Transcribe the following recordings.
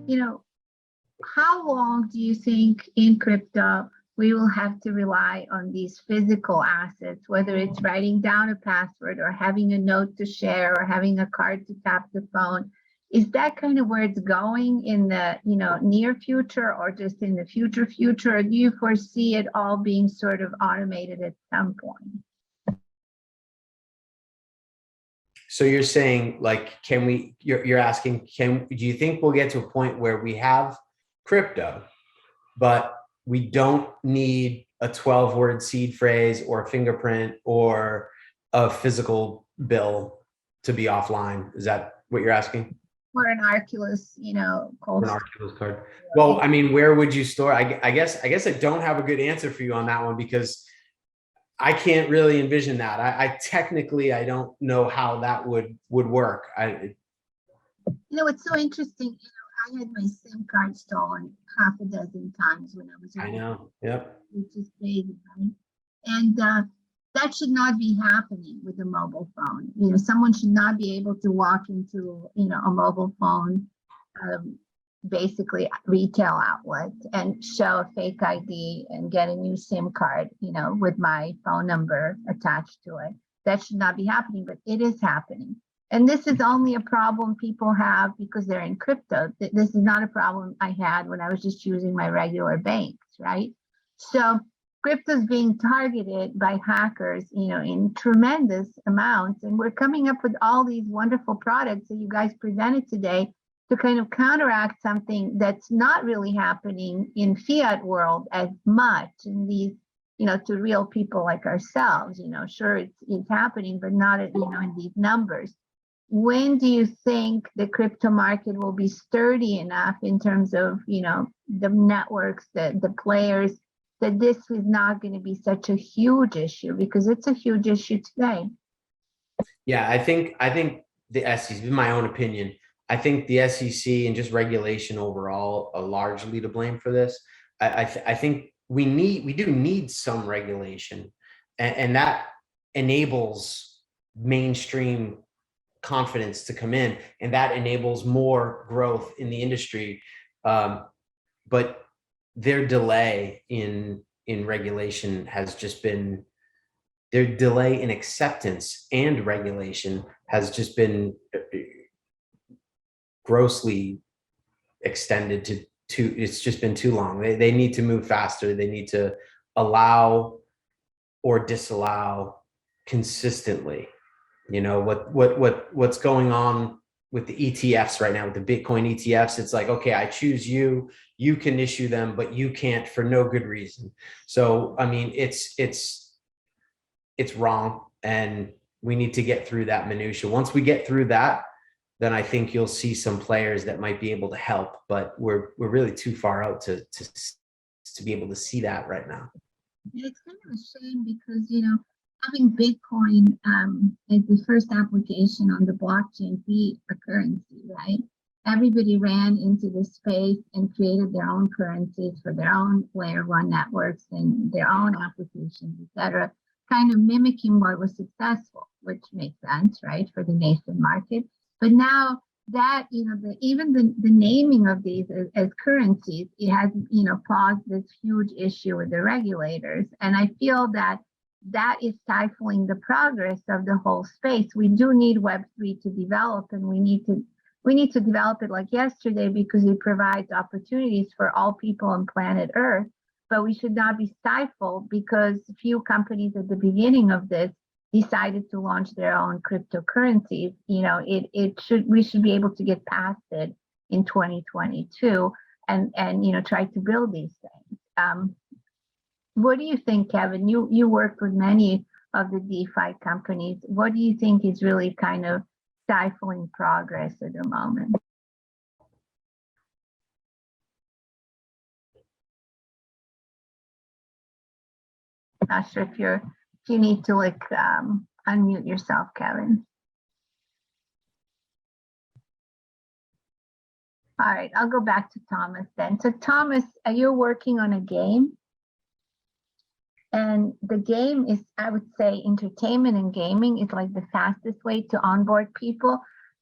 you know, how long do you think in crypto we will have to rely on these physical assets, whether it's writing down a password or having a note to share or having a card to tap the phone? Is that kind of where it's going in the, you know, near future, or just in the future? Or do you foresee it all being sort of automated at some point? So you're saying, like, can we, you're asking, do you think we'll get to a point where we have crypto, but we don't need a 12-word seed phrase or a fingerprint or a physical bill to be offline? Is that what you're asking? Or an Oculus, you know, an Oculus card. Well, I mean, where would you store? I guess I don't have a good answer for you on that one, because I can't really envision that. I technically, I don't know how that would work. You know, it's so interesting. You know, I had my SIM card stolen half a dozen times when I was. I know. Yep. Which is crazy, right? And that should not be happening with a mobile phone. You know, someone should not be able to walk into, you know, a mobile phone, basically retail outlet, and show a fake ID and get a new SIM card, you know, with my phone number attached to it. That should not be happening, but it is happening. And this is only a problem people have because they're in crypto. This is not a problem I had when I was just using my regular banks, right? So crypto is being targeted by hackers, you know, in tremendous amounts. And we're coming up with all these wonderful products that you guys presented today to kind of counteract something that's not really happening in fiat world as much in these, you know, to real people like ourselves. You know, sure, it's happening, but not, you know, in these numbers. When do you think the crypto market will be sturdy enough in terms of, you know, the networks, the players, that this is not going to be such a huge issue? Because it's a huge issue today. Yeah, I think the SEC, in my own opinion, I think the SEC and just regulation overall are largely to blame for this. I think we do need some regulation, and that enables mainstream confidence to come in, and that enables more growth in the industry. But their delay in regulation has just been, their delay in acceptance and regulation has just been grossly extended to it's just been too long. They need to move faster. They need to allow or disallow consistently. You know, what's going on with the ETFs right now, with the Bitcoin ETFs, it's like, okay, I choose you, you can issue them, but you can't for no good reason. So, I mean, it's wrong, and we need to get through that minutia. Once we get through that, then I think you'll see some players that might be able to help, but we're really too far out to be able to see that right now. It's kind of a shame because, you know, having Bitcoin as the first application on the blockchain be a currency, right? Everybody ran into this space and created their own currencies for their own layer one networks and their own applications, etc., kind of mimicking what was successful, which makes sense, right, for the nascent market. But now that, you know, even the naming of these as currencies, it has, you know, caused this huge issue with the regulators. And I feel that is stifling the progress of the whole space. We do need Web3 to develop, and we need to develop it like yesterday, because it provides opportunities for all people on planet Earth. But we should not be stifled because few companies at the beginning of this decided to launch their own cryptocurrencies. You know, we should be able to get past it in 2022 and you know, try to build these things. What do you think, Kevin? You work with many of the DeFi companies. What do you think is really kind of stifling progress at the moment? Not sure if you need to like unmute yourself, Kevin. All right, I'll go back to Thomas then. So Thomas, are you working on a game? And the game is, I would say, entertainment and gaming is like the fastest way to onboard people.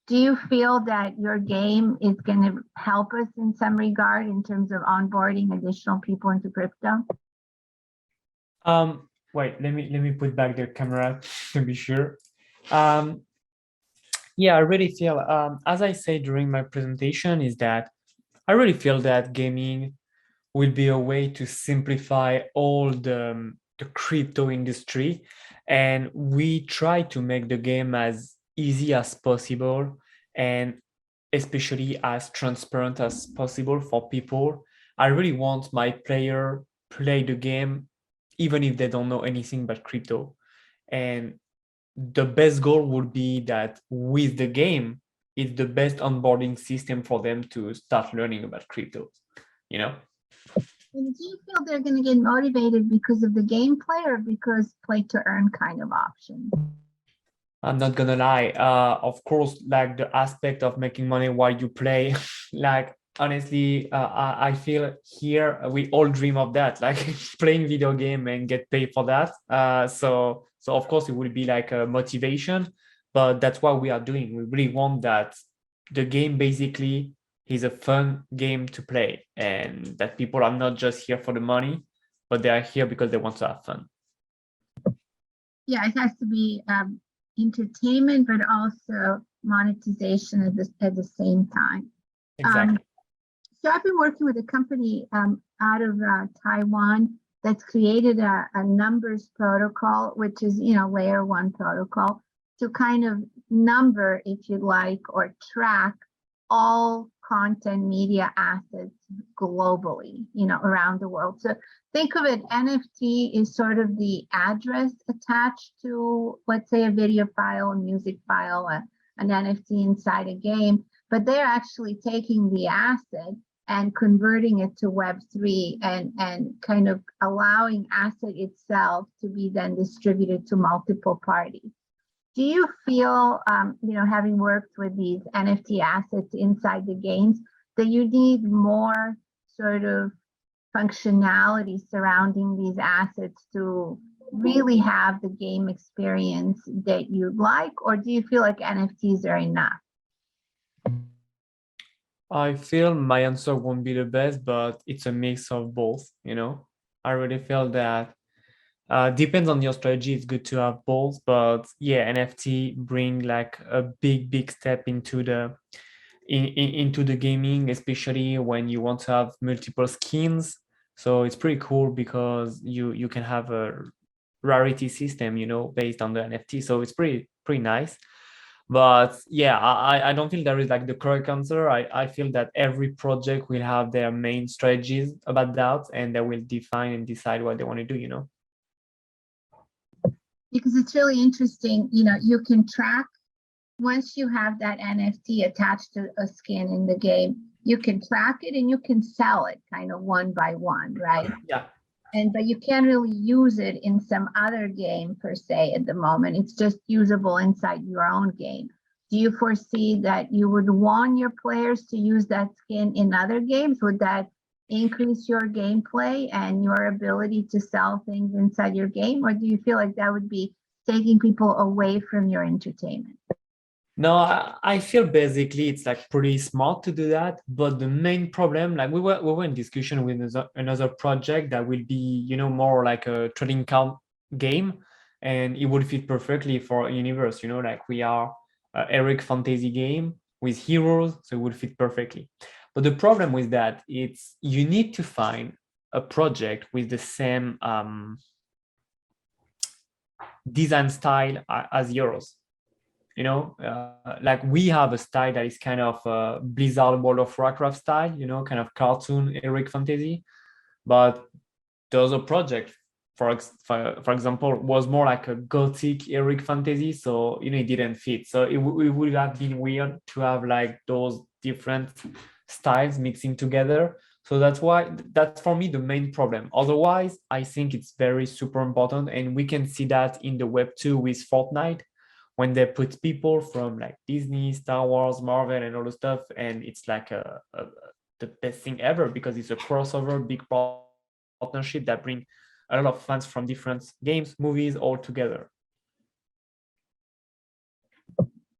Do you feel that your game is going to help us in some regard in terms of onboarding additional people into crypto? Wait, let me put back the camera to be sure. Yeah, I really feel, as I said during my presentation, is that I really feel that gaming will be a way to simplify all the crypto industry, and we try to make the game as easy as possible and especially as transparent as possible for people. I really want my player play the game even if they don't know anything about crypto. And the best goal would be that with the game, it's the best onboarding system for them to start learning about crypto, you know? And do you feel they're going to get motivated because of the gameplay or because play to earn kind of option? I'm not gonna lie. Of course, like the aspect of making money while you play, like honestly, I feel here we all dream of that, like playing video game and get paid for that. So of course it will be like a motivation, but that's what we are doing. We really want that the game basically is a fun game to play, and that people are not just here for the money, but they are here because they want to have fun. Yeah, it has to be entertainment, but also monetization at the same time. Exactly. So I've been working with a company out of Taiwan that's created a numbers protocol, which is, layer one protocol to kind of number, if you like, or track all content media assets globally, around the world. So think of it, NFT is sort of the address attached to, let's say, a video file, a music file, an NFT inside a game, but they're actually taking the asset and converting it to Web3 and kind of allowing asset itself to be then distributed to multiple parties. Do you feel, having worked with these NFT assets inside the games, that you need more sort of functionality surrounding these assets to really have the game experience that you'd like, or do you feel like NFTs are enough? I feel my answer won't be the best, but it's a mix of both, I really feel that depends on your strategy. It's good to have both, but yeah, NFT bring like a big step into into the gaming, especially when you want to have multiple skins. So it's pretty cool because you can have a rarity system, based on the NFT. So it's pretty nice. But yeah, I don't feel there is like the correct answer. I feel that every project will have their main strategies about that, and they will define and decide what they want to do. Because it's really interesting, you can track, once you have that NFT attached to a skin in the game, you can track it and you can sell it kind of one by one, right? Yeah. But you can't really use it in some other game per se at the moment. It's just usable inside your own game. Do you foresee that you would want your players to use that skin in other games? Would that increase your gameplay and your ability to sell things inside your game? Or do you feel like that would be taking people away from your entertainment? No, I feel basically it's like pretty smart to do that. But the main problem, like we were in discussion with another project that will be, more like a trading card game, and it would fit perfectly for a universe, like we are a Eric fantasy game with heroes, so it would fit perfectly. But the problem with that, it's you need to find a project with the same design style as yours. Like we have a style that is kind of Blizzard World of Warcraft style, kind of cartoon Eric fantasy. But the other project, for example, was more like a gothic Eric fantasy, so it didn't fit. So it would have been weird to have like those different styles mixing together. So that's for me the main problem. Otherwise, I think it's very super important, and we can see that in the Web2 with Fortnite, when they put people from like Disney, Star Wars, Marvel, and all the stuff, and it's like the best thing ever because it's a crossover, big partnership that bring a lot of fans from different games, movies all together.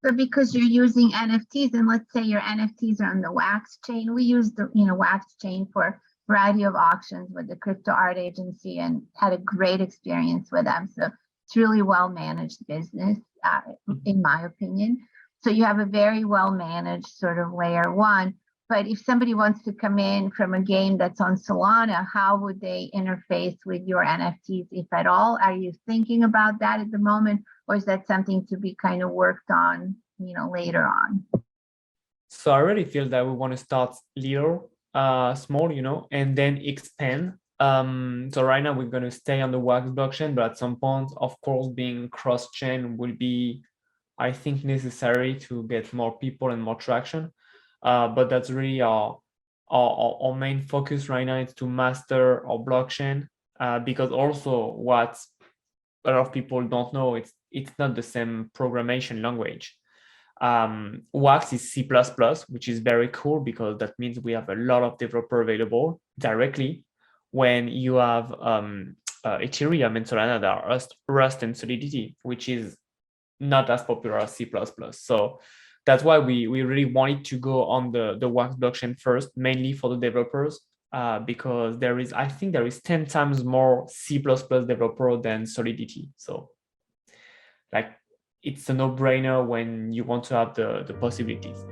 So because you're using NFTs, and let's say your NFTs are on the Wax chain, we use the Wax chain for a variety of auctions with the crypto art agency and had a great experience with them. So it's really well managed business, in my opinion. So you have a very well managed sort of layer one. But if somebody wants to come in from a game that's on Solana, how would they interface with your NFTs, if at all? Are you thinking about that at the moment, or is that something to be kind of worked on, later on? So I really feel that we want to start little, small, and then expand. So right now we're going to stay on the Wax blockchain, but at some point, of course, being cross-chain will be, I think, necessary to get more people and more traction. But that's really our main focus right now, is to master our blockchain, because also what a lot of people don't know, it's not the same programmation language. Wax is C++, which is very cool because that means we have a lot of developer available directly. When you have Ethereum and Solana, that are Rust and Solidity, which is not as popular as C++. So that's why we really wanted to go on the Wax blockchain first, mainly for the developers, because I think there is 10 times more C++ developer than Solidity. So like, it's a no-brainer when you want to have the possibilities.